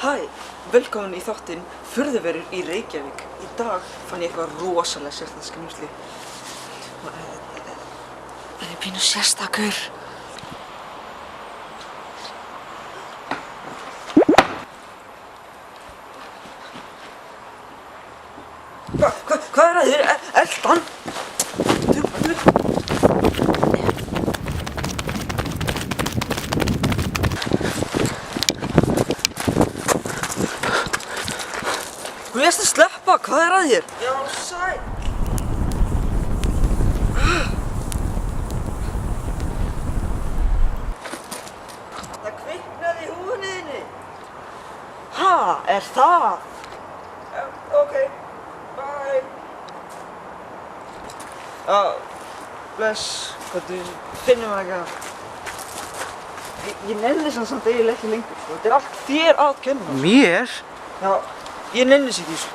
Hæ, velkomin í þáttinn Furðuverur í Reykjavík. Í dag fann ég eitthvað rosalega sérstakt skrímsli. Það er pínu sérstakur. Hvað er að þér? Eldan? Þú veist að sleppa, hvað er að þér? Já, sæl. Það kviknaði í húfunni þinni. Ha, er það? Ok, bye. Já, bless, hvað þú finnum hann ekki að. Ég nenni samt eiginlega ekki lengur, sko. Þetta er allt þér að kenna. Mér? Já, ég nenni sér ekki, sko.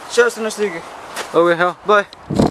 Sjáumst á næstu viku. Ok, já, bye.